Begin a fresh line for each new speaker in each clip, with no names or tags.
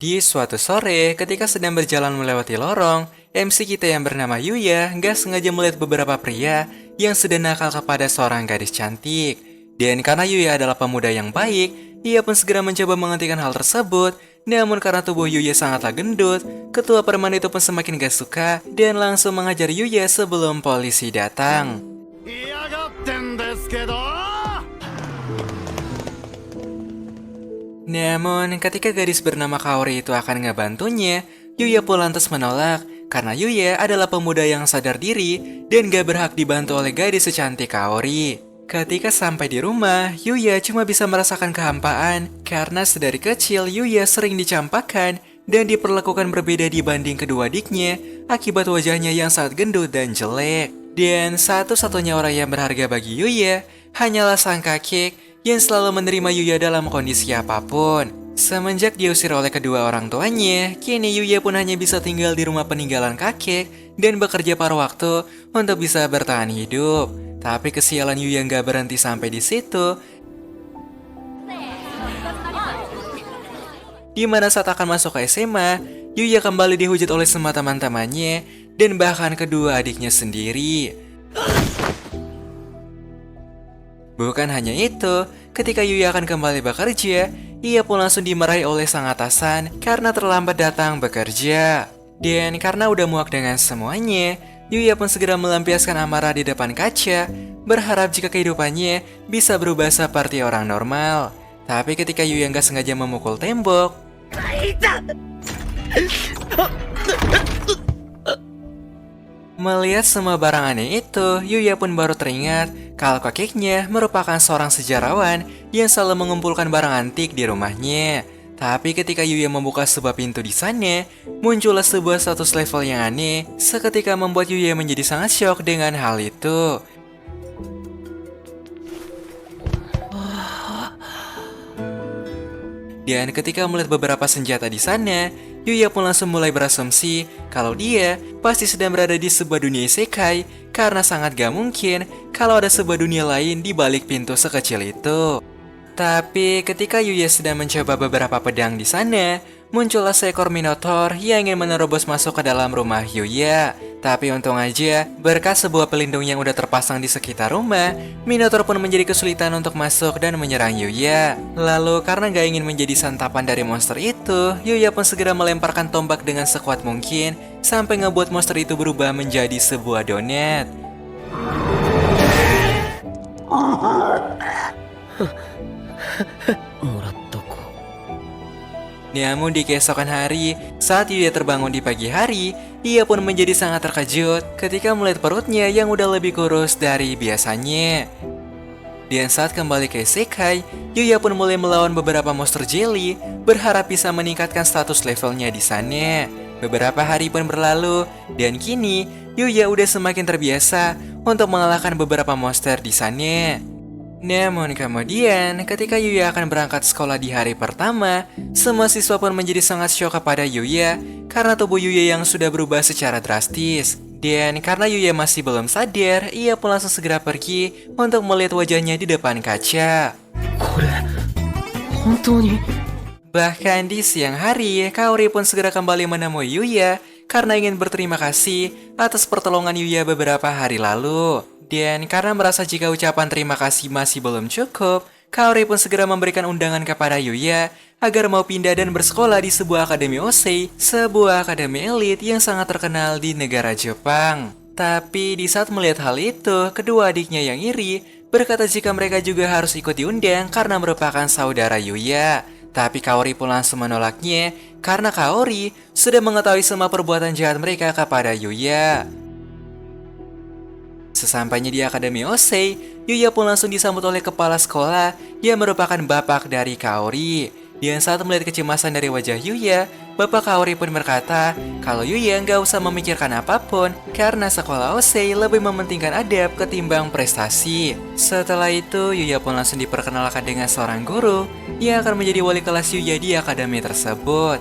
Di suatu sore, ketika sedang berjalan melewati lorong, MC kita yang bernama Yuya nggak sengaja melihat beberapa pria yang sedang nakal kepada seorang gadis cantik. Dan karena Yuya adalah pemuda yang baik, ia pun segera mencoba menghentikan hal tersebut. Namun karena tubuh Yuya sangatlah gendut, ketua preman itu pun semakin gak suka dan langsung mengajar Yuya sebelum polisi datang.
嫌がってんですけど
Namun, ketika gadis bernama Kaori itu akan ngebantunya, Yuya pun lantas menolak karena Yuya adalah pemuda yang sadar diri dan gak berhak dibantu oleh gadis secantik Kaori. Ketika sampai di rumah, Yuya cuma bisa merasakan kehampaan karena sedari kecil Yuya sering dicampakkan dan diperlakukan berbeda dibanding kedua adiknya akibat wajahnya yang sangat gendut dan jelek. Dan satu-satunya orang yang berharga bagi Yuya hanyalah sang kakek yang selalu menerima Yuya dalam kondisi apapun. Semenjak diusir oleh kedua orang tuanya, kini Yuya pun hanya bisa tinggal di rumah peninggalan kakek dan bekerja paruh waktu untuk bisa bertahan hidup. Tapi kesialan Yuya nggak berhenti sampai di situ. Di mana saat akan masuk ke SMA, Yuya kembali dihujat oleh semua teman-temannya dan bahkan kedua adiknya sendiri. Bukan hanya itu, ketika Yuya akan kembali bekerja, ia pun langsung dimarahi oleh sang atasan karena terlambat datang bekerja. Dan karena udah muak dengan semuanya, Yuya pun segera melampiaskan amarah di depan kaca, berharap jika kehidupannya bisa berubah seperti orang normal. Tapi ketika Yuya nggak sengaja memukul tembok, melihat semua barang aneh itu, Yuya pun baru teringat kalau kakeknya merupakan seorang sejarawan yang selalu mengumpulkan barang antik di rumahnya. Tapi ketika Yuya membuka sebuah pintu di sana, muncullah sebuah status level yang aneh, seketika membuat Yuya menjadi sangat syok dengan hal itu. Dan ketika melihat beberapa senjata di sana, Yuya pun langsung mulai berasumsi kalau dia pasti sedang berada di sebuah dunia isekai karena sangat gak mungkin kalau ada sebuah dunia lain di balik pintu sekecil itu. Tapi ketika Yuya sedang mencoba beberapa pedang di sana, muncullah seekor Minotaur yang ingin menerobos masuk ke dalam rumah Yuya. Tapi untung aja, berkat sebuah pelindung yang udah terpasang di sekitar rumah, Minotaur pun menjadi kesulitan untuk masuk dan menyerang Yuya. Lalu karena gak ingin menjadi santapan dari monster itu, Yuya pun segera melemparkan tombak dengan sekuat mungkin, sampai ngebuat monster itu berubah menjadi sebuah donat. Namun di keesokan hari, saat Yuya terbangun di pagi hari, ia pun menjadi sangat terkejut ketika melihat perutnya yang udah lebih kurus dari biasanya. Dan saat kembali ke isekai, Yuya pun mulai melawan beberapa monster jelly, berharap bisa meningkatkan status levelnya di sana. Beberapa hari pun berlalu, dan kini Yuya udah semakin terbiasa untuk mengalahkan beberapa monster di sana. Namun kemudian, ketika Yuya akan berangkat sekolah di hari pertama, semua siswa pun menjadi sangat syok kepada Yuya karena tubuh Yuya yang sudah berubah secara drastis. Dan karena Yuya masih belum sadar, ia pun langsung segera pergi untuk melihat wajahnya di depan kaca. Bahkan di siang hari, Kaori pun segera kembali menemui Yuya karena ingin berterima kasih atas pertolongan Yuya beberapa hari lalu. Dan karena merasa jika ucapan terima kasih masih belum cukup, Kaori pun segera memberikan undangan kepada Yuya agar mau pindah dan bersekolah di sebuah akademi Osei, sebuah akademi elit yang sangat terkenal di negara Jepang. Tapi di saat melihat hal itu, kedua adiknya yang iri berkata jika mereka juga harus ikut diundang karena merupakan saudara Yuya. Tapi Kaori pun langsung menolaknya karena Kaori sudah mengetahui semua perbuatan jahat mereka kepada Yuya. Sesampainya di Akademi Osei, Yuya pun langsung disambut oleh kepala sekolah yang merupakan bapak dari Kaori. Dan saat melihat kecemasan dari wajah Yuya, bapak Kaori pun berkata kalau Yuya nggak usah memikirkan apapun karena sekolah Osei lebih mementingkan adab ketimbang prestasi. Setelah itu, Yuya pun langsung diperkenalkan dengan seorang guru yang akan menjadi wali kelas Yuya di akademi tersebut.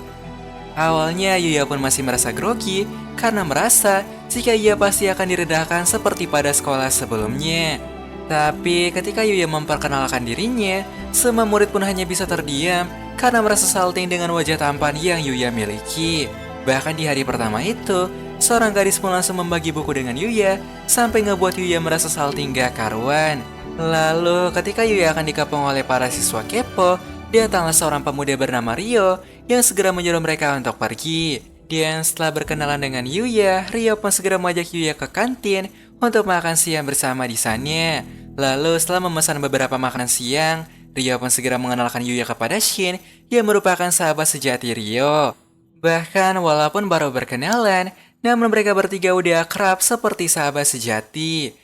Awalnya Yuya pun masih merasa grogi karena merasa jika ia pasti akan diredahkan seperti pada sekolah sebelumnya. Tapi ketika Yuya memperkenalkan dirinya, semua murid pun hanya bisa terdiam karena merasa salting dengan wajah tampan yang Yuya miliki. Bahkan di hari pertama itu, seorang gadis pun langsung membagi buku dengan Yuya sampai ngebuat Yuya merasa salting gak karuan. Lalu ketika Yuya akan dikepung oleh para siswa kepo, datanglah seorang pemuda bernama Rio yang segera menyuruh mereka untuk pergi. Dan setelah berkenalan dengan Yuya, Rio pun segera mengajak Yuya ke kantin untuk makan siang bersama di sana. Lalu setelah memesan beberapa makanan siang, Rio pun segera mengenalkan Yuya kepada Shin yang merupakan sahabat sejati Rio. Bahkan walaupun baru berkenalan, namun mereka bertiga udah akrab seperti sahabat sejati.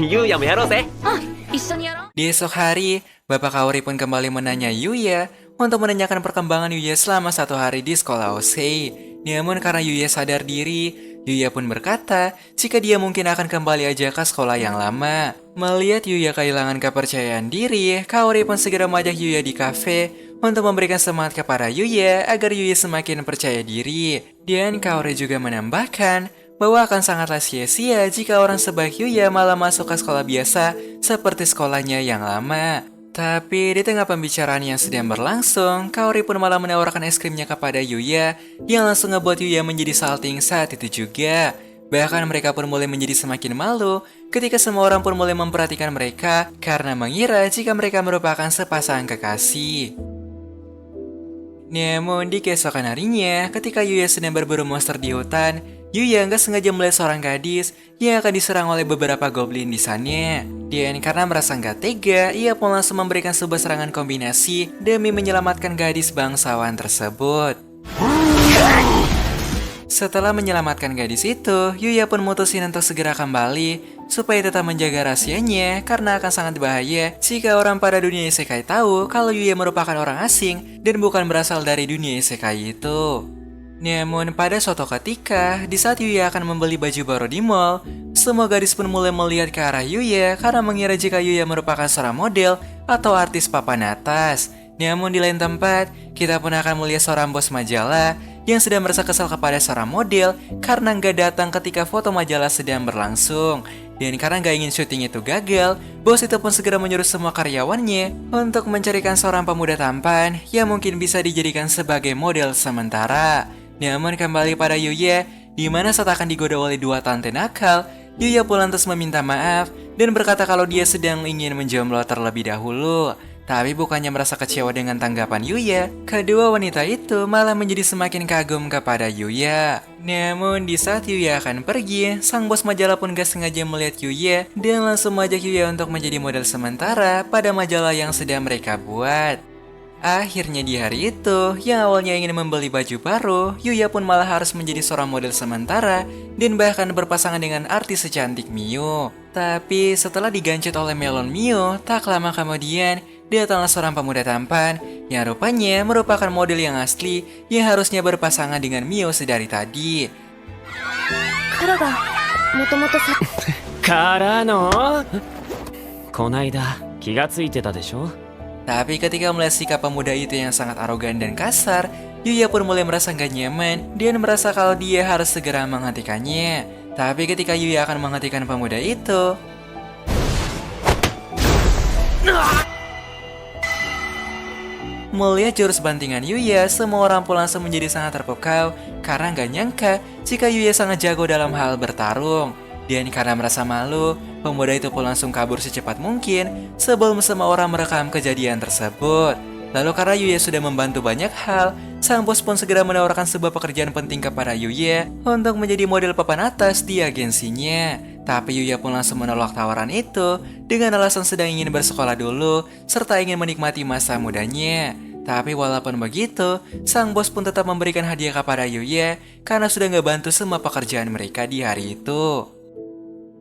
ゆうやもやろうぜ。
一緒にやろう。
Di esok hari, Bapak Kaori pun kembali menanya Yuya untuk menanyakan perkembangan Yuya selama 1 hari di sekolah Osei. Namun karena Yuya sadar diri, Yuya pun berkata jika dia mungkin akan kembali aja ke sekolah yang lama. Melihat Yuya kehilangan kepercayaan diri, Kaori pun segera mengajak Yuya di kafe untuk memberikan semangat kepada Yuya agar Yuya semakin percaya diri. Dan Kaori juga menambahkan bahwa akan sangatlah sia-sia jika orang sebaik Yuya malah masuk ke sekolah biasa seperti sekolahnya yang lama. Tapi di tengah pembicaraan yang sedang berlangsung, Kaori pun malah menawarkan es krimnya kepada Yuya yang langsung ngebuat Yuya menjadi salting saat itu juga. Bahkan mereka pun mulai menjadi semakin malu ketika semua orang pun mulai memperhatikan mereka karena mengira jika mereka merupakan sepasang kekasih. Namun di keesokan harinya, ketika Yuya sedang berburu monster di hutan, Yuya nggak sengaja melihat seorang gadis yang akan diserang oleh beberapa goblin di sana. Dan karena merasa nggak tega, ia pun langsung memberikan sebuah serangan kombinasi demi menyelamatkan gadis bangsawan tersebut. Setelah menyelamatkan gadis itu, Yuya pun mutusin untuk segera kembali supaya tetap menjaga rahasianya karena akan sangat bahaya jika orang pada dunia isekai tahu kalau Yuya merupakan orang asing dan bukan berasal dari dunia isekai itu. Namun pada suatu ketika, di saat Yuya akan membeli baju baru di mall, semua gadis pun mulai melihat ke arah Yuya karena mengira jika Yuya merupakan seorang model atau artis papan atas. Namun di lain tempat, kita pun akan melihat seorang bos majalah yang sedang merasa kesal kepada seorang model karena nggak datang ketika foto majalah sedang berlangsung. Dan karena nggak ingin syuting itu gagal, bos itu pun segera menyuruh semua karyawannya untuk mencarikan seorang pemuda tampan yang mungkin bisa dijadikan sebagai model sementara. Namun kembali pada Yuya, di mana saat akan digoda oleh 2 tante nakal, Yuya pun lantas meminta maaf dan berkata kalau dia sedang ingin menjomblo terlebih dahulu. Tapi bukannya merasa kecewa dengan tanggapan Yuya, kedua wanita itu malah menjadi semakin kagum kepada Yuya. Namun di saat Yuya akan pergi, sang bos majalah pun gak sengaja melihat Yuya dan langsung mengajak Yuya untuk menjadi model sementara pada majalah yang sedang mereka buat. Akhirnya di hari itu, yang awalnya ingin membeli baju baru, Yuya pun malah harus menjadi seorang model sementara dan bahkan berpasangan dengan artis secantik Mio. Tapi setelah digancut oleh Melon Mio, tak lama kemudian, datanglah seorang pemuda tampan yang rupanya merupakan model yang asli yang harusnya berpasangan dengan Mio sedari tadi.
彼がもともとさ
からのこないだ気がついてたでしょ。
Tapi ketika melihat sikap pemuda itu yang sangat arogan dan kasar, Yuya pun mulai merasa gak nyaman dan merasa kalau dia harus segera menghentikannya. Tapi ketika Yuya akan menghentikan pemuda itu, melihat jurus bantingan Yuya, semua orang pun langsung menjadi sangat terpukau karena gak nyangka jika Yuya sangat jago dalam hal bertarung. Dan karena merasa malu, pemuda itu pun langsung kabur secepat mungkin sebelum semua orang merekam kejadian tersebut. Lalu karena Yuya sudah membantu banyak hal, sang bos pun segera menawarkan sebuah pekerjaan penting kepada Yuya untuk menjadi model papan atas di agensinya. Tapi Yuya pun langsung menolak tawaran itu dengan alasan sedang ingin bersekolah dulu serta ingin menikmati masa mudanya. Tapi walaupun begitu, sang bos pun tetap memberikan hadiah kepada Yuya karena sudah ngebantu semua pekerjaan mereka di hari itu.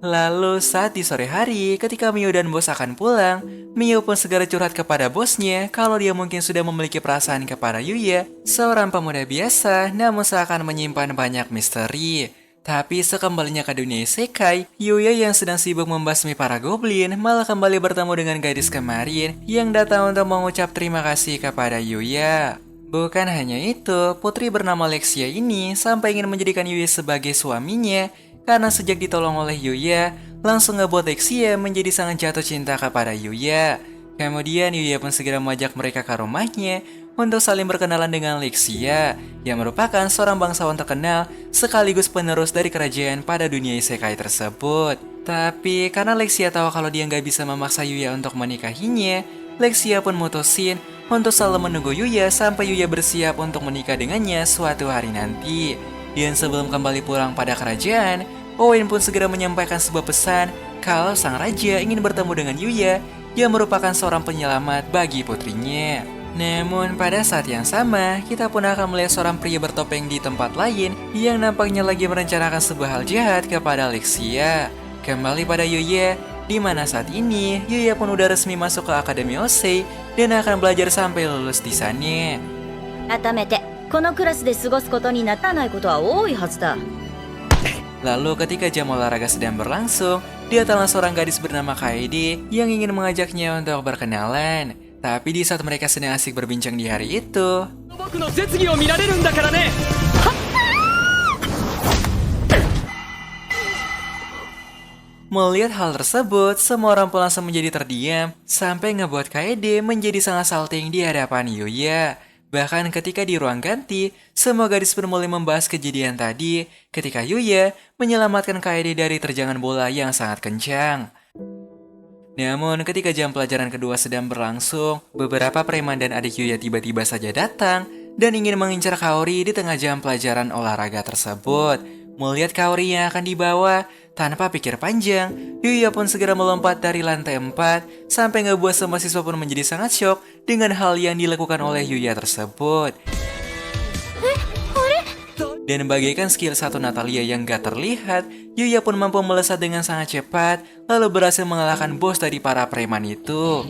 Lalu saat di sore hari, ketika Mio dan bos akan pulang, Mio pun segera curhat kepada bosnya kalau dia mungkin sudah memiliki perasaan kepada Yuya, seorang pemuda biasa namun seakan menyimpan banyak misteri. Tapi sekembalinya ke dunia isekai, Yuya yang sedang sibuk membasmi para goblin malah kembali bertemu dengan gadis kemarin yang datang untuk mengucap terima kasih kepada Yuya. Bukan hanya itu, putri bernama Lexia ini sampai ingin menjadikan Yuya sebagai suaminya karena sejak ditolong oleh Yuya, langsung ngebuat Lexia menjadi sangat jatuh cinta kepada Yuya. Kemudian Yuya pun segera mengajak mereka ke rumahnya untuk saling berkenalan dengan Lexia, yang merupakan seorang bangsawan terkenal sekaligus penerus dari kerajaan pada dunia isekai tersebut. Tapi karena Lexia tahu kalau dia nggak bisa memaksa Yuya untuk menikahinya, Lexia pun mutusin untuk selalu menunggu Yuya sampai Yuya bersiap untuk menikah dengannya suatu hari nanti. Dan sebelum kembali pulang pada kerajaan, Owen pun segera menyampaikan sebuah pesan kalau sang raja ingin bertemu dengan Yuya yang merupakan seorang penyelamat bagi putrinya. Namun pada saat yang sama, kita pun akan melihat seorang pria bertopeng di tempat lain yang nampaknya lagi merencanakan sebuah hal jahat kepada Lexia. Kembali pada Yuya, di mana saat ini Yuya pun udah resmi masuk ke Akademi Osei dan akan belajar sampai lulus di sana.
改めてこのクラスで過ごすことにならないことは多いはずだ。
Lalu ketika jam olahraga sedang berlangsung, datanglah seorang gadis bernama Kaede yang ingin mengajaknya untuk berkenalan. Tapi di saat mereka sedang asik berbincang di hari itu,
僕の絶技を見られるんだからね。
melihat hal tersebut, semua orang pun langsung menjadi terdiam sampai ngebuat Kaede menjadi sangat salting di hadapan Yuya. Bahkan ketika di ruang ganti, semua gadis pun mulai membahas kejadian tadi ketika Yuya menyelamatkan Kaede dari terjangan bola yang sangat kencang. Namun ketika jam pelajaran kedua sedang berlangsung, beberapa preman dan adik Yuya tiba-tiba saja datang dan ingin mengincar Kaori di tengah jam pelajaran olahraga tersebut. Melihat Kaori yang akan dibawa, tanpa pikir panjang, Yuya pun segera melompat dari lantai 4 sampai ngebuat semua siswa pun menjadi sangat syok dengan hal yang dilakukan oleh Yuya tersebut. Dan bagaikan skill satu Natalia yang gak terlihat, Yuya pun mampu melesat dengan sangat cepat, lalu berhasil mengalahkan bos dari para preman itu.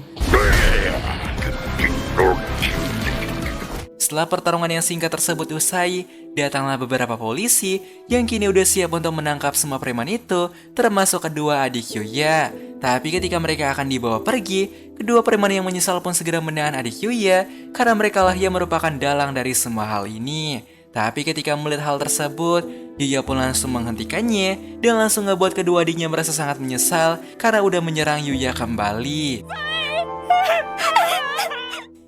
Setelah pertarungan yang singkat tersebut usai, datanglah beberapa polisi yang kini udah siap untuk menangkap semua preman itu, termasuk kedua adik Yuya. Tapi ketika mereka akan dibawa pergi, kedua preman yang menyesal pun segera menahan adik Yuya karena mereka lah yang merupakan dalang dari semua hal ini. Tapi ketika melihat hal tersebut, Yuya pun langsung menghentikannya dan langsung ngebuat kedua adiknya merasa sangat menyesal karena udah menyerang Yuya kembali.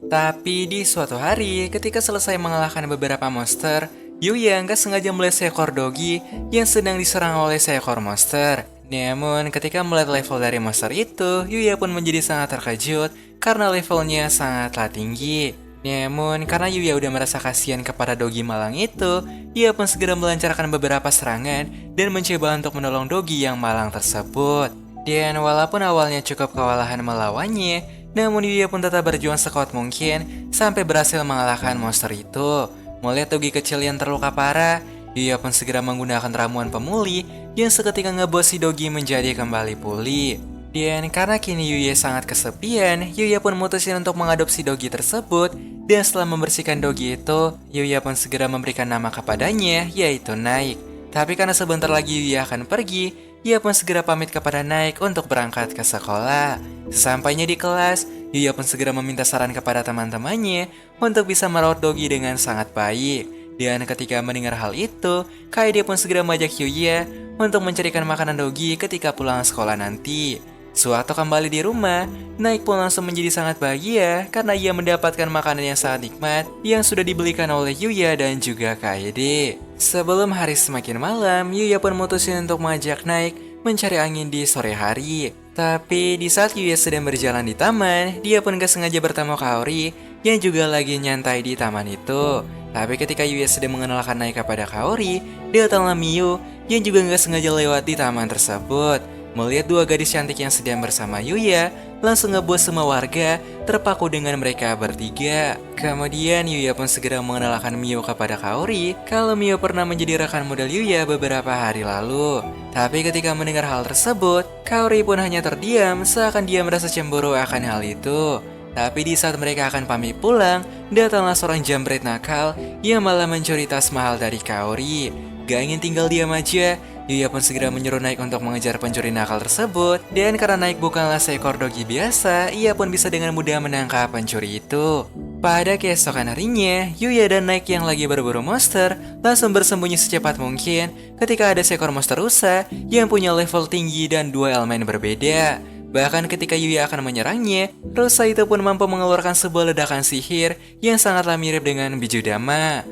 Tapi di suatu hari, ketika selesai mengalahkan beberapa monster, Yuya nggak sengaja melihat seekor dogi yang sedang diserang oleh seekor monster. Namun ketika melihat level dari monster itu, Yuya pun menjadi sangat terkejut karena levelnya sangatlah tinggi. Namun karena Yuya udah merasa kasihan kepada dogi malang itu, ia pun segera melancarkan beberapa serangan dan mencoba untuk menolong dogi yang malang tersebut. Dan walaupun awalnya cukup kewalahan melawannya, namun Yuya pun tetap berjuang sekuat mungkin sampai berhasil mengalahkan monster itu. Melihat dogi kecil yang terluka parah, Yuya pun segera menggunakan ramuan pemulih yang seketika ngebuat si dogi menjadi kembali pulih. Dan karena kini Yuya sangat kesepian, Yuya pun mutusin untuk mengadopsi dogi tersebut. Dan setelah membersihkan dogi itu, Yuya pun segera memberikan nama kepadanya, yaitu Naik. Tapi karena sebentar lagi Yuya akan pergi, ia pun segera pamit kepada Naik untuk berangkat ke sekolah. Sesampainya di kelas, Yuya pun segera meminta saran kepada teman-temannya untuk bisa merawat dogi dengan sangat baik. Dan ketika mendengar hal itu, Kaede pun segera mengajak Yuya untuk mencarikan makanan dogi ketika pulang sekolah nanti. Suatu kembali di rumah, Naik pun langsung menjadi sangat bahagia karena ia mendapatkan makanan yang sangat nikmat yang sudah dibelikan oleh Yuya dan juga Kaede. Sebelum hari semakin malam, Yuya pun mutusin untuk mengajak Naik mencari angin di sore hari. Tapi di saat Yuya sedang berjalan di taman, dia pun gak sengaja bertemu Kaori yang juga lagi nyantai di taman itu. Tapi ketika Yuya sedang mengenalkan Naik kepada Kaori, datanglah Miyu yang juga gak sengaja lewat di taman tersebut. Melihat dua gadis cantik yang sedang bersama Yuya, langsung ngebuat semua warga terpaku dengan mereka bertiga. Kemudian Yuya pun segera mengenalkan Miyu kepada Kaori kalau Miyu pernah menjadi rekan model Yuya beberapa hari lalu. Tapi ketika mendengar hal tersebut, Kaori pun hanya terdiam seakan dia merasa cemburu akan hal itu. Tapi di saat mereka akan pamit pulang, datanglah seorang jambret nakal yang malah mencuri tas mahal dari Kaori. Gak ingin tinggal diam aja, Yuya pun segera menyuruh Naik untuk mengejar pencuri nakal tersebut. Dan karena Naik bukanlah seekor dogi biasa, ia pun bisa dengan mudah menangkap pencuri itu. Pada keesokan harinya, Yuya dan Naik yang lagi berburu monster langsung bersembunyi secepat mungkin ketika ada seekor monster rusa yang punya level tinggi dan dua elemen berbeda. Bahkan ketika Yuya akan menyerangnya, rusa itu pun mampu mengeluarkan sebuah ledakan sihir yang sangatlah mirip dengan Bijudama.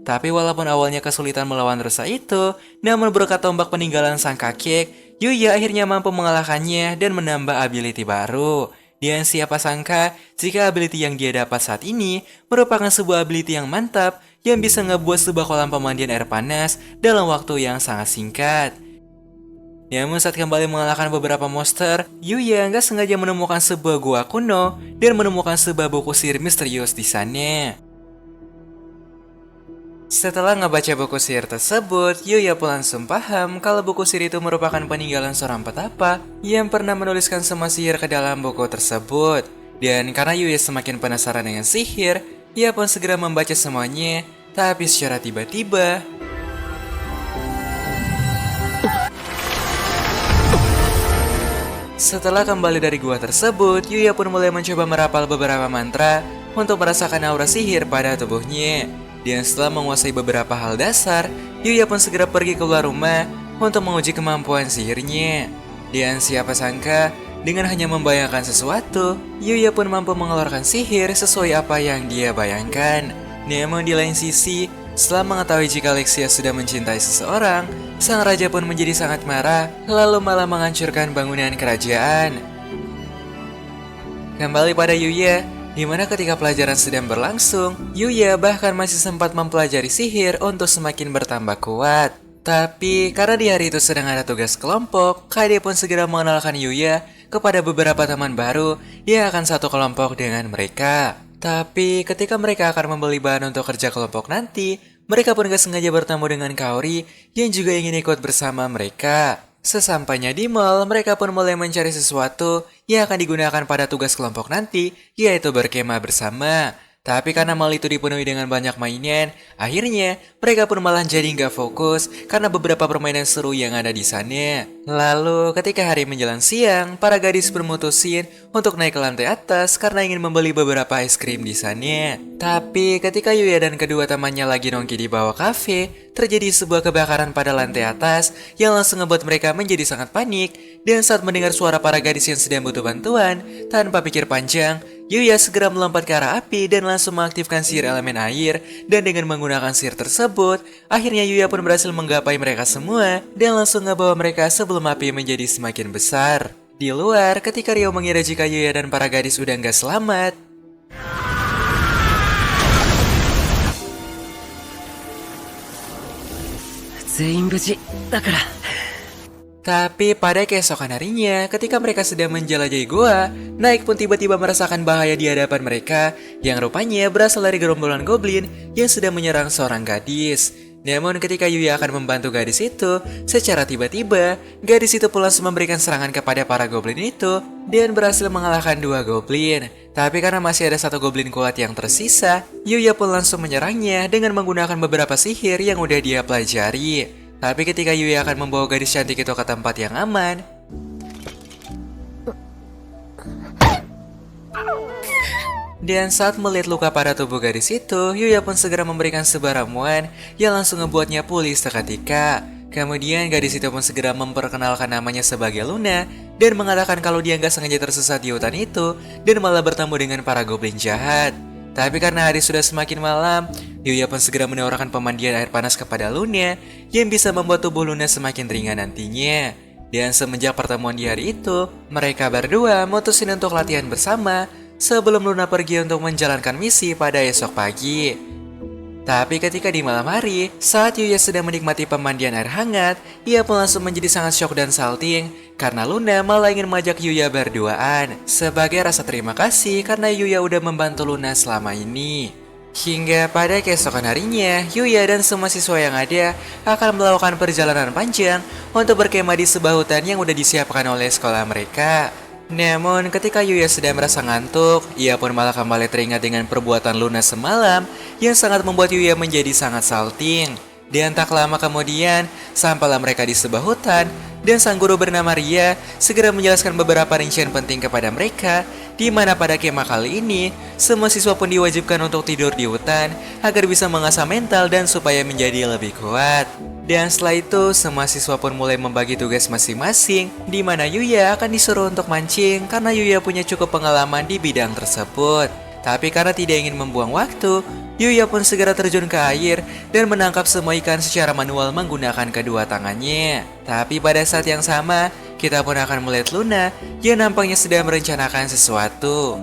Tapi walaupun awalnya kesulitan melawan rusa itu, namun berkat tombak peninggalan sang kakek, Yuya akhirnya mampu mengalahkannya dan menambah ability baru. Dan siapa sangka jika ability yang dia dapat saat ini merupakan sebuah ability yang mantap yang bisa ngebuat sebuah kolam pemandian air panas dalam waktu yang sangat singkat. Namun saat kembali mengalahkan beberapa monster, Yuya nggak sengaja menemukan sebuah gua kuno dan menemukan sebuah buku sihir misterius di sana. Setelah ngebaca buku sihir tersebut, Yuya pun langsung paham kalau buku sihir itu merupakan peninggalan seorang petapa yang pernah menuliskan semua sihir ke dalam buku tersebut. Dan karena Yuya semakin penasaran dengan sihir, ia pun segera membaca semuanya. Tapi secara tiba-tiba, setelah kembali dari gua tersebut, Yuya pun mulai mencoba merapal beberapa mantra untuk merasakan aura sihir pada tubuhnya. Dan setelah menguasai beberapa hal dasar, Yuya pun segera pergi keluar rumah untuk menguji kemampuan sihirnya. Dan siapa sangka, dengan hanya membayangkan sesuatu, Yuya pun mampu mengeluarkan sihir sesuai apa yang dia bayangkan. Namun di lain sisi, setelah mengetahui jika Lexia sudah mencintai seseorang, sang raja pun menjadi sangat marah, lalu malah menghancurkan bangunan kerajaan. Kembali pada Yuya, di mana ketika pelajaran sedang berlangsung, Yuya bahkan masih sempat mempelajari sihir untuk semakin bertambah kuat. Tapi karena di hari itu sedang ada tugas kelompok, Kade pun segera mengenalkan Yuya kepada beberapa teman baru yang akan satu kelompok dengan mereka. Tapi ketika mereka akan membeli bahan untuk kerja kelompok nanti, mereka pun gak sengaja bertemu dengan Kaori yang juga ingin ikut bersama mereka. Sesampainya di mall, mereka pun mulai mencari sesuatu yang akan digunakan pada tugas kelompok nanti, yaitu berkemah bersama. Tapi karena mall itu dipenuhi dengan banyak mainan, akhirnya mereka pun malah jadi nggak fokus karena beberapa permainan seru yang ada di sana. Lalu ketika hari menjelang siang, para gadis bermutusin untuk naik ke lantai atas karena ingin membeli beberapa es krim di sana. Tapi ketika Yuya dan kedua temannya lagi nongki di bawah kafe, terjadi sebuah kebakaran pada lantai atas yang langsung ngebuat mereka menjadi sangat panik. Dan saat mendengar suara para gadis yang sedang butuh bantuan, tanpa pikir panjang, Yuya segera melompat ke arah api dan langsung mengaktifkan sihir elemen air. Dan dengan menggunakan sihir tersebut, akhirnya Yuya pun berhasil menggapai mereka semua dan langsung ngebawa mereka sebelum api menjadi semakin besar. Di luar, ketika Ryo mengira jika Yuya dan para gadis udah nggak selamat, tapi pada keesokan harinya, ketika mereka sedang menjelajahi gua, Naik pun tiba-tiba merasakan bahaya di hadapan mereka yang rupanya berasal dari gerombolan goblin yang sedang menyerang seorang gadis. Namun ketika Yuya akan membantu gadis itu, secara tiba-tiba, gadis itu pun langsung memberikan serangan kepada para goblin itu dan berhasil mengalahkan dua goblin. Tapi karena masih ada satu goblin kuat yang tersisa, Yuya pun langsung menyerangnya dengan menggunakan beberapa sihir yang udah dia pelajari. Tapi ketika Yuya akan membawa gadis cantik itu ke tempat yang aman, dan saat melihat luka pada tubuh gadis itu, Yuya pun segera memberikan sebuah ramuan yang langsung ngebuatnya pulih seketika. Kemudian gadis itu pun segera memperkenalkan namanya sebagai Luna dan mengatakan kalau dia nggak sengaja tersesat di hutan itu dan malah bertemu dengan para goblin jahat. Tapi karena hari sudah semakin malam, Yuya pun segera menawarkan pemandian air panas kepada Luna yang bisa membuat tubuh Luna semakin ringan nantinya. Dan semenjak pertemuan di hari itu, mereka berdua mutusin untuk latihan bersama sebelum Luna pergi untuk menjalankan misi pada esok pagi. Tapi ketika di malam hari, saat Yuya sedang menikmati pemandian air hangat, ia pun langsung menjadi sangat syok dan salting karena Luna malah ingin mengajak Yuya berduaan sebagai rasa terima kasih karena Yuya udah membantu Luna selama ini. Hingga pada keesokan harinya, Yuya dan semua siswa yang ada akan melakukan perjalanan panjang untuk berkemah di sebuah hutan yang udah disiapkan oleh sekolah mereka. Namun ketika Yuya sedang merasa ngantuk, ia pun malah kembali teringat dengan perbuatan Luna semalam yang sangat membuat Yuya menjadi sangat salting. Dan tak lama kemudian, sampailah mereka di sebuah hutan dan sang guru bernama Ria segera menjelaskan beberapa rincian penting kepada mereka, di mana pada kemah kali ini, semua siswa pun diwajibkan untuk tidur di hutan agar bisa mengasah mental dan supaya menjadi lebih kuat. Dan setelah itu, semua siswa pun mulai membagi tugas masing-masing, di mana Yuya akan disuruh untuk mancing karena Yuya punya cukup pengalaman di bidang tersebut. Tapi karena tidak ingin membuang waktu, Yuya pun segera terjun ke air dan menangkap semua ikan secara manual menggunakan kedua tangannya. Tapi pada saat yang sama, kita pun akan melihat Luna yang nampaknya sedang merencanakan sesuatu.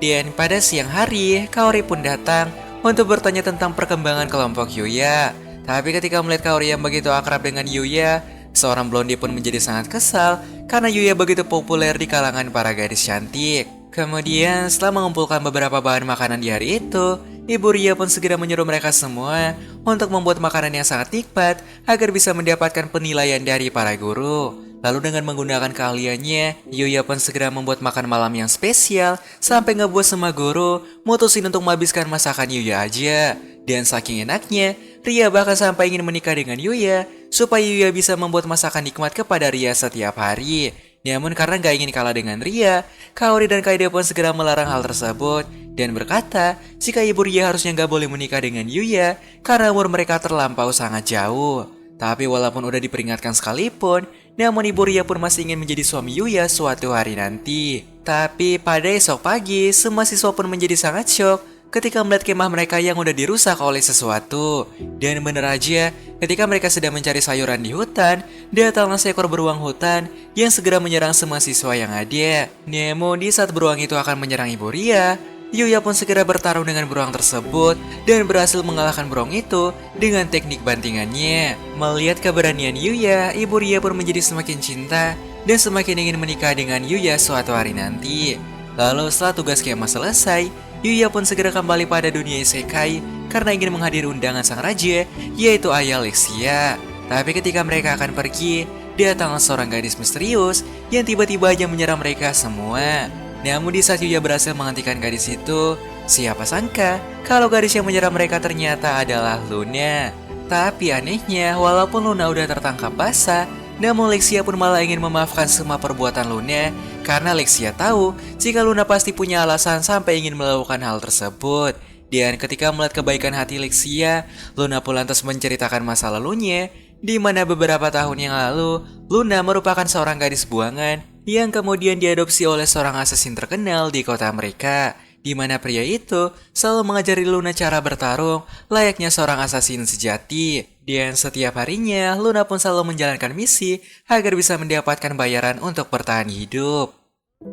Dan pada siang hari, Kaori pun datang untuk bertanya tentang perkembangan kelompok Yuya. Tapi ketika melihat Kaori yang begitu akrab dengan Yuya, seorang blondie pun menjadi sangat kesal karena Yuya begitu populer di kalangan para gadis cantik. Kemudian setelah mengumpulkan beberapa bahan makanan di hari itu, Ibu Ria pun segera menyuruh mereka semua untuk membuat makanan yang sangat nikmat agar bisa mendapatkan penilaian dari para guru. Lalu dengan menggunakan keahliannya, Yuya pun segera membuat makan malam yang spesial sampai ngebuat semua guru mutusin untuk menghabiskan masakan Yuya aja. Dan saking enaknya, Ria bahkan sampai ingin menikah dengan Yuya supaya Yuya bisa membuat masakan nikmat kepada Ria setiap hari. Namun karena gak ingin kalah dengan Ria, Kaori dan Kaede pun segera melarang hal tersebut dan berkata jika Ibu Ria harusnya gak boleh menikah dengan Yuya karena umur mereka terlampau sangat jauh. Tapi walaupun udah diperingatkan sekalipun, namun Ibu Ria pun masih ingin menjadi suami Yuya suatu hari nanti. Tapi pada esok pagi, semua siswa pun menjadi sangat syok ketika melihat kemah mereka yang udah dirusak oleh sesuatu. Dan bener aja, ketika mereka sedang mencari sayuran di hutan, datanglah seekor beruang hutan yang segera menyerang semua siswa yang ada. Namun di saat beruang itu akan menyerang Ibu Ria, Yuya pun segera bertarung dengan beruang tersebut dan berhasil mengalahkan beruang itu dengan teknik bantingannya. Melihat keberanian Yuya, Ibu Ria pun menjadi semakin cinta dan semakin ingin menikah dengan Yuya suatu hari nanti. Lalu setelah tugas kemah selesai, Yuya pun segera kembali pada dunia isekai karena ingin menghadiri undangan sang raja, yaitu ayah Lexia. Tapi ketika mereka akan pergi, datanglah seorang gadis misterius yang tiba-tiba aja menyerang mereka semua. Namun di saat Yuya berhasil menghentikan gadis itu, siapa sangka kalau gadis yang menyerang mereka ternyata adalah Luna. Tapi anehnya, walaupun Luna udah tertangkap basah, namun Lexia pun malah ingin memaafkan semua perbuatan Luna karena Lexia tahu jika Luna pasti punya alasan sampai ingin melakukan hal tersebut. Dan ketika melihat kebaikan hati Lexia, Luna pun lantas menceritakan masa lalunya, di mana beberapa tahun yang lalu, Luna merupakan seorang gadis buangan yang kemudian diadopsi oleh seorang assassin terkenal di kota mereka, di mana pria itu selalu mengajari Luna cara bertarung layaknya seorang assassin sejati. Dan setiap harinya, Luna pun selalu menjalankan misi agar bisa mendapatkan bayaran untuk bertahan hidup.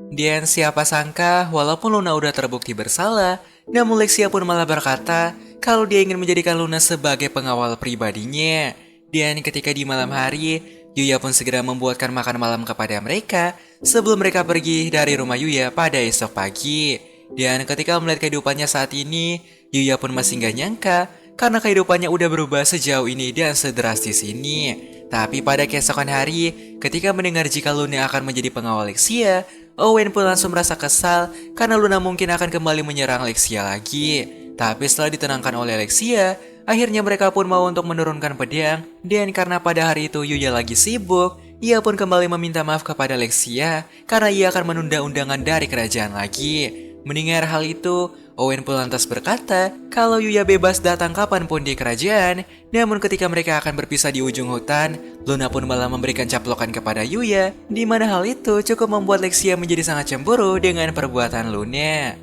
Dan siapa sangka, walaupun Luna udah terbukti bersalah, namun Lexia pun malah berkata kalau dia ingin menjadikan Luna sebagai pengawal pribadinya. Dan ketika di malam hari, Yuya pun segera membuatkan makan malam kepada mereka sebelum mereka pergi dari rumah Yuya pada esok pagi. Dan ketika melihat kehidupannya saat ini, Yuya pun masih gak nyangka karena kehidupannya udah berubah sejauh ini dan sedrastis ini. Tapi pada keesokan hari, ketika mendengar jika Luna akan menjadi pengawal Lexia, Owen pun langsung merasa kesal karena Luna mungkin akan kembali menyerang Lexia lagi. Tapi setelah ditenangkan oleh Lexia, akhirnya mereka pun mau untuk menurunkan pedang. Dan karena pada hari itu Yuya lagi sibuk, ia pun kembali meminta maaf kepada Lexia karena ia akan menunda undangan dari kerajaan lagi. Mendengar hal itu, Owen pun lantas berkata kalau Yuya bebas datang kapanpun di kerajaan. Namun ketika mereka akan berpisah di ujung hutan, Luna pun malah memberikan caplokan kepada Yuya, di mana hal itu cukup membuat Lexia menjadi sangat cemburu dengan perbuatan Luna.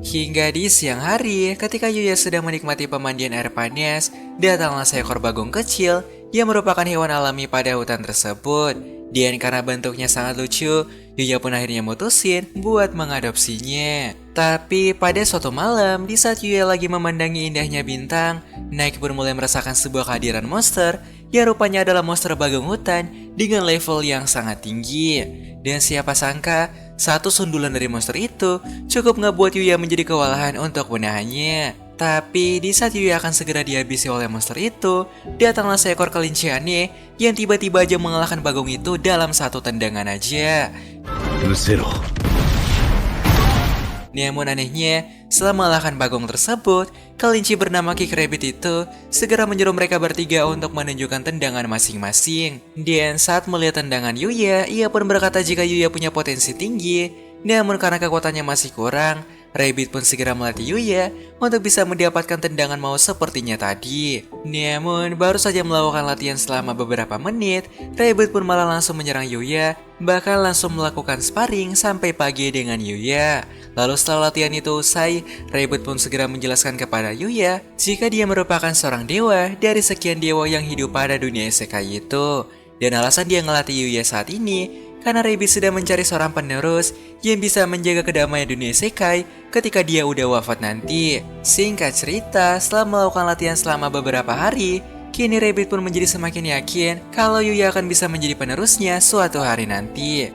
Hingga di siang hari, ketika Yuya sedang menikmati pemandian air panas, datanglah seekor bagong kecil yang merupakan hewan alami pada hutan tersebut. Dan karena bentuknya sangat lucu, Yuya pun akhirnya mutusin buat mengadopsinya. Tapi pada suatu malam, di saat Yuya lagi memandangi indahnya bintang, Nike pun mulai merasakan sebuah kehadiran monster yang rupanya adalah monster bagong hutan dengan level yang sangat tinggi. Dan siapa sangka, satu sundulan dari monster itu cukup ngebuat Yuya menjadi kewalahan untuk menahannya. Tapi di saat Yuya akan segera dihabisi oleh monster itu, datanglah seekor kelinci aneh yang tiba-tiba aja mengalahkan bagong itu dalam satu tendangan aja. Namun anehnya, setelah mengalahkan bagong tersebut, kelinci bernama Kick Rabbit itu segera menyuruh mereka bertiga untuk menunjukkan tendangan masing-masing. Dan saat melihat tendangan Yuya, ia pun berkata jika Yuya punya potensi tinggi. Namun karena kekuatannya masih kurang, Rabbit pun segera melatih Yuya untuk bisa mendapatkan tendangan mau sepertinya tadi. Namun baru saja melakukan latihan selama beberapa menit, Rabbit pun malah langsung menyerang Yuya, bahkan langsung melakukan sparring sampai pagi dengan Yuya. Lalu setelah latihan itu usai, Rabbit pun segera menjelaskan kepada Yuya jika dia merupakan seorang dewa dari sekian dewa yang hidup pada dunia isekai itu. Dan alasan dia ngelatih Yuya saat ini karena Rabbit sedang mencari seorang penerus yang bisa menjaga kedamaian dunia isekai ketika dia udah wafat nanti. Singkat cerita, setelah melakukan latihan selama beberapa hari, kini Rabbit pun menjadi semakin yakin kalau Yuya akan bisa menjadi penerusnya suatu hari nanti.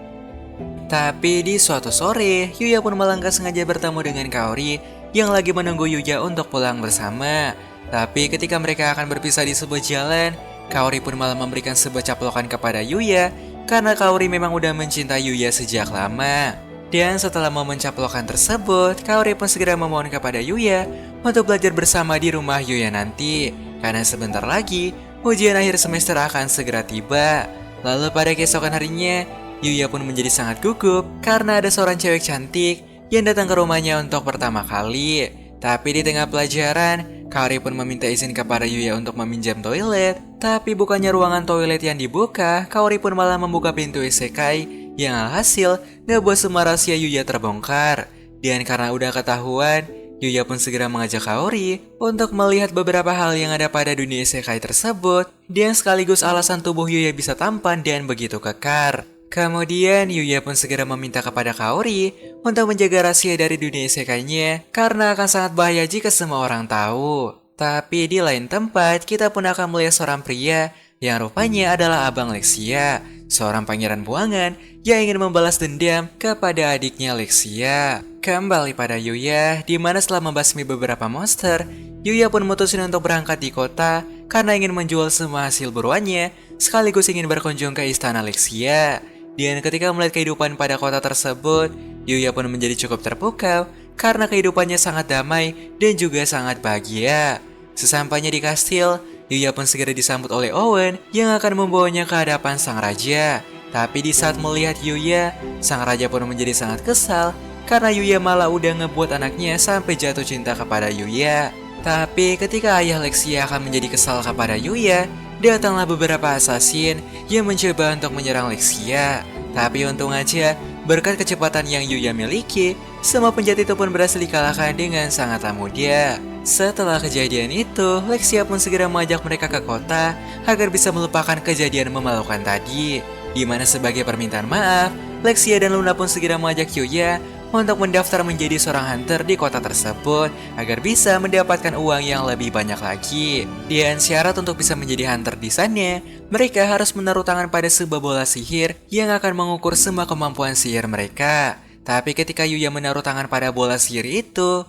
Tapi di suatu sore, Yuya pun malah gak sengaja bertemu dengan Kaori yang lagi menunggu Yuya untuk pulang bersama. Tapi ketika mereka akan berpisah di sebuah jalan, Kaori pun malah memberikan sebuah caplokan kepada Yuya karena Kaori memang udah mencintai Yuya sejak lama. Dan setelah momen caplokan tersebut, Kaori pun segera memohon kepada Yuya untuk belajar bersama di rumah Yuya nanti, karena sebentar lagi ujian akhir semester akan segera tiba. Lalu pada keesokan harinya, Yuya pun menjadi sangat gugup karena ada seorang cewek cantik yang datang ke rumahnya untuk pertama kali. Tapi di tengah pelajaran, Kaori pun meminta izin kepada Yuya untuk meminjam toilet. Tapi bukannya ruangan toilet yang dibuka, Kaori pun malah membuka pintu isekai yang alhasil ngebuat semua rahasia Yuya terbongkar. Dan karena udah ketahuan, Yuya pun segera mengajak Kaori untuk melihat beberapa hal yang ada pada dunia isekai tersebut. Dan sekaligus alasan tubuh Yuya bisa tampan dan begitu kekar. Kemudian Yuya pun segera meminta kepada Kaori untuk menjaga rahasia dari dunia isekainya karena akan sangat bahaya jika semua orang tahu. Tapi di lain tempat, kita pun akan melihat seorang pria yang rupanya adalah Abang Lexia, seorang pangeran buangan yang ingin membalas dendam kepada adiknya Lexia. Kembali pada Yuya, di mana setelah membasmi beberapa monster, Yuya pun memutuskan untuk berangkat di kota karena ingin menjual semua hasil buruannya, sekaligus ingin berkunjung ke istana Lexia. Dan ketika melihat kehidupan pada kota tersebut, Yuya pun menjadi cukup terpukau karena kehidupannya sangat damai dan juga sangat bahagia. Sesampainya di kastil, Yuya pun segera disambut oleh Owen yang akan membawanya ke hadapan sang raja. Tapi di saat melihat Yuya, sang raja pun menjadi sangat kesal karena Yuya malah udah ngebuat anaknya sampai jatuh cinta kepada Yuya. Tapi ketika ayah Lexia akan menjadi kesal kepada Yuya, datanglah beberapa assassin yang mencoba untuk menyerang Lexia. Tapi untung aja, berkat kecepatan yang Yuya miliki, semua penjahat itu pun berhasil dikalahkan dengan sangatlah mudah. Setelah kejadian itu, Lexia pun segera mengajak mereka ke kota agar bisa melupakan kejadian memalukan tadi. Di mana sebagai permintaan maaf, Lexia dan Luna pun segera mengajak Yuya untuk mendaftar menjadi seorang hunter di kota tersebut agar bisa mendapatkan uang yang lebih banyak lagi. Dan syarat untuk bisa menjadi hunter di sana, mereka harus menaruh tangan pada sebuah bola sihir yang akan mengukur semua kemampuan sihir mereka. Tapi ketika Yuya menaruh tangan pada bola sihir itu,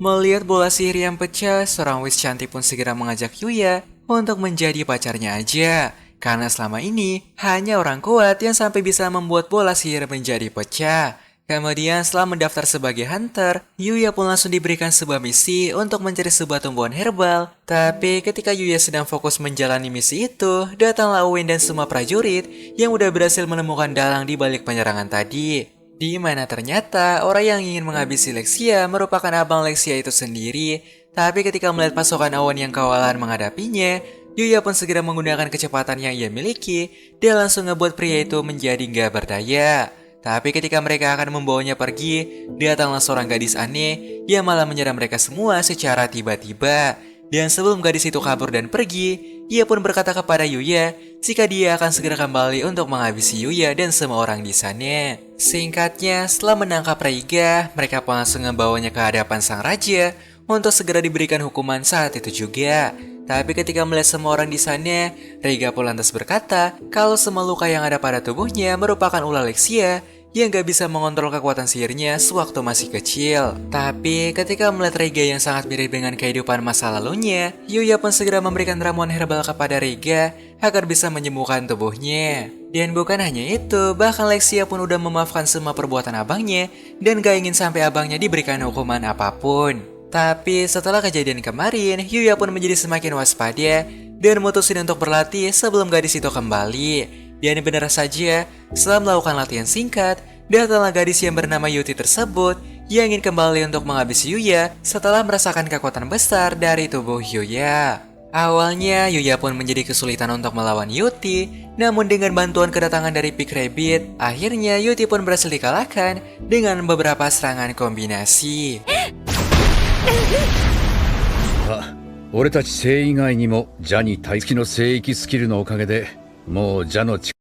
melihat bola sihir yang pecah, seorang witch cantik pun segera mengajak Yuya untuk menjadi pacarnya aja. Karena selama ini, hanya orang kuat yang sampai bisa membuat bola sihir menjadi pecah. Kemudian setelah mendaftar sebagai hunter, Yuya pun langsung diberikan sebuah misi untuk mencari sebuah tumbuhan herbal. Tapi ketika Yuya sedang fokus menjalani misi itu, datanglah Owen dan semua prajurit yang udah berhasil menemukan dalang di balik penyerangan tadi. Di mana ternyata orang yang ingin menghabisi Lexia merupakan abang Lexia itu sendiri. Tapi ketika melihat pasukan Owen yang kewalahan menghadapinya, Yuya pun segera menggunakan kecepatan yang ia miliki dan langsung ngebuat pria itu menjadi gak berdaya. Tapi ketika mereka akan membawanya pergi, datanglah seorang gadis aneh yang malah menyerang mereka semua secara tiba-tiba. Dan sebelum gadis itu kabur dan pergi, ia pun berkata kepada Yuya jika dia akan segera kembali untuk menghabisi Yuya dan semua orang di sana. Singkatnya, setelah menangkap Reiga, mereka pun langsung membawanya ke hadapan sang raja untuk segera diberikan hukuman saat itu juga. Tapi ketika melihat semua orang di sana, Reiga pun lantas berkata kalau semua luka yang ada pada tubuhnya merupakan ulah Lexia yang gak bisa mengontrol kekuatan sihirnya sewaktu masih kecil. Tapi ketika melihat Reiga yang sangat mirip dengan kehidupan masa lalunya, Yuya pun segera memberikan ramuan herbal kepada Reiga agar bisa menyembuhkan tubuhnya. Dan bukan hanya itu, bahkan Lexia pun udah memaafkan semua perbuatan abangnya dan gak ingin sampai abangnya diberikan hukuman apapun. Tapi setelah kejadian kemarin, Yuya pun menjadi semakin waspada dan mutusin untuk berlatih sebelum gadis itu kembali. Dan benar saja, setelah melakukan latihan singkat, datanglah gadis yang bernama Yuti tersebut yang ingin kembali untuk menghabisi Yuya setelah merasakan kekuatan besar dari tubuh Yuya. Awalnya, Yuya pun menjadi kesulitan untuk melawan Yuti, namun dengan bantuan kedatangan dari Pig Rabbit, akhirnya Yuti pun berhasil dikalahkan dengan beberapa serangan kombinasi.
俺たち聖以外にもジャに対付きの聖域スキルのおかげでもうジャの力